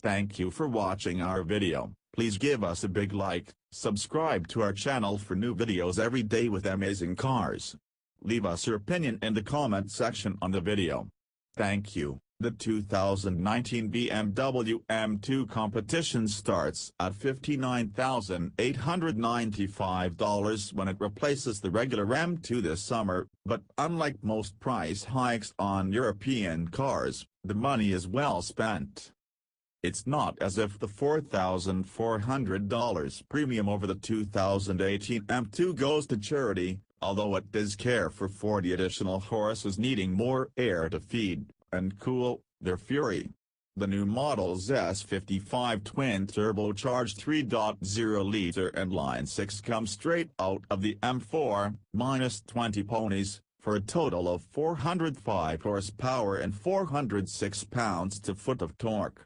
Thank you for watching our video. Please give us a big like, subscribe to our channel for new videos every day with amazing cars. Leave us your opinion in the comment section on the video. Thank you. The 2019 BMW M2 Competition starts at $59,895 when it replaces the regular M2 this summer, but unlike most price hikes on European cars, the money is well spent. It's not as if the $4,400 premium over the 2018 M2 goes to charity, although it does care for 40 additional horses needing more air to feed and cool their fury. The new model's S55 twin-turbocharged 3.0-liter inline-six comes straight out of the M4, minus 20 ponies, for a total of 405 horsepower and 406 pounds-to-foot of torque.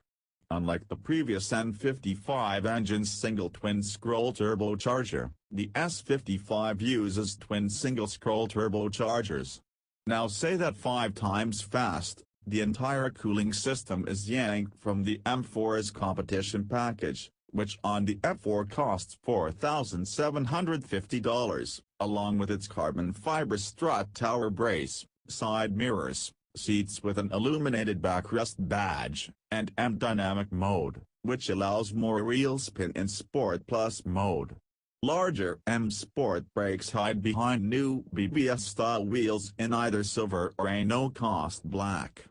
Unlike the previous N55 engine's single twin-scroll turbocharger, the S55 uses twin single-scroll turbochargers. Now say that 5 times fast. The entire cooling system is yanked from the M4's competition package, which on the M4 costs $4,750, along with its carbon fiber strut-tower brace, side mirrors, seats with an illuminated backrest badge, and M dynamic mode, which allows more wheelspin in Sport Plus mode. Larger M Sport brakes hide behind new BBS-style wheels in either silver or a no-cost black.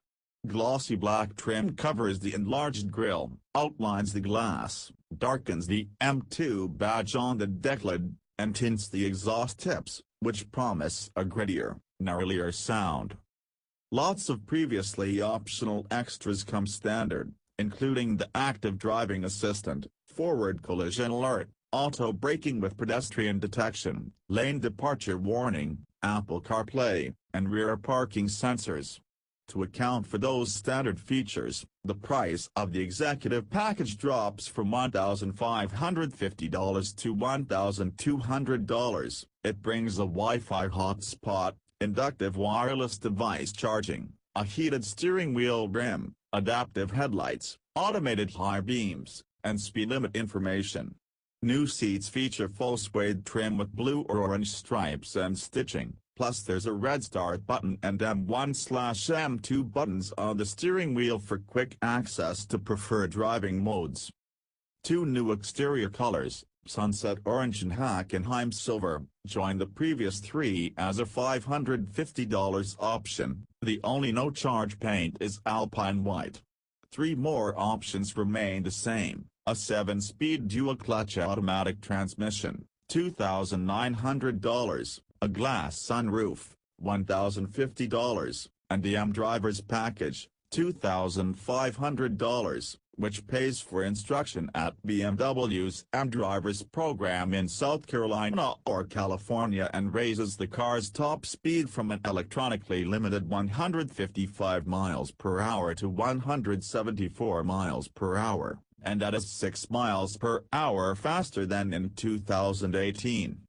Glossy black trim covers the enlarged grille, outlines the glass, darkens the M2 badge on the decklid, and tints the exhaust tips, which promise a grittier, gnarlier sound. Lots of previously optional extras come standard, including the active driving assistant, forward collision alert, auto braking with pedestrian detection, lane departure warning, Apple CarPlay, and rear parking sensors. To account for those standard features, the price of the executive package drops from $1,550 to $1,200. It brings a Wi-Fi hotspot, inductive wireless device charging, a heated steering wheel rim, adaptive headlights, automated high beams, and speed limit information. New seats feature full suede trim with blue or orange stripes and stitching, plus there's a red start button and M1/M2 buttons on the steering wheel for quick access to preferred driving modes. 2 new exterior colors, Sunset Orange and Hockenheim Silver, join the previous 3 as a $550 option. The only no-charge paint is Alpine White. 3 more options remain the same. A 7-speed dual-clutch automatic transmission, $2,900, a glass sunroof, $1,050, and the M Driver's Package, $2,500, which pays for instruction at BMW's M Drivers program in South Carolina or California and raises the car's top speed from an electronically limited 155 miles per hour to 174 miles per hour. And that is 6 miles per hour faster than in 2018.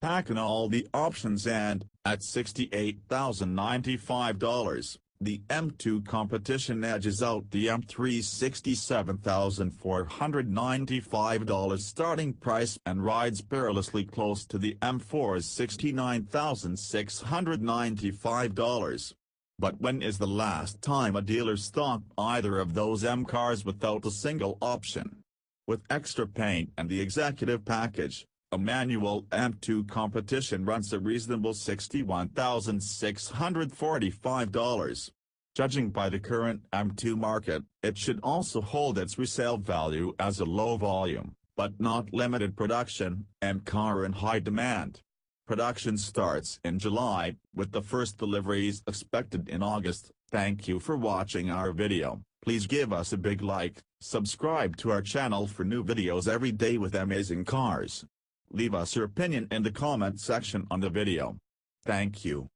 Pack in all the options and, at $68,095, the M2 Competition edges out the M3 $67,495 starting price and rides perilously close to the M4's $69,695. But when is the last time a dealer stocked either of those M cars without a single option? With extra paint and the executive package, a manual M2 Competition runs a reasonable $61,645. Judging by the current M2 market, it should also hold its resale value as a low-volume, but not limited production, M car in high demand. Production starts in July, with the first deliveries expected in August. Thank you for watching our video. Please give us a big like, subscribe to our channel for new videos every day with amazing cars. Leave us your opinion in the comment section on the video. Thank you.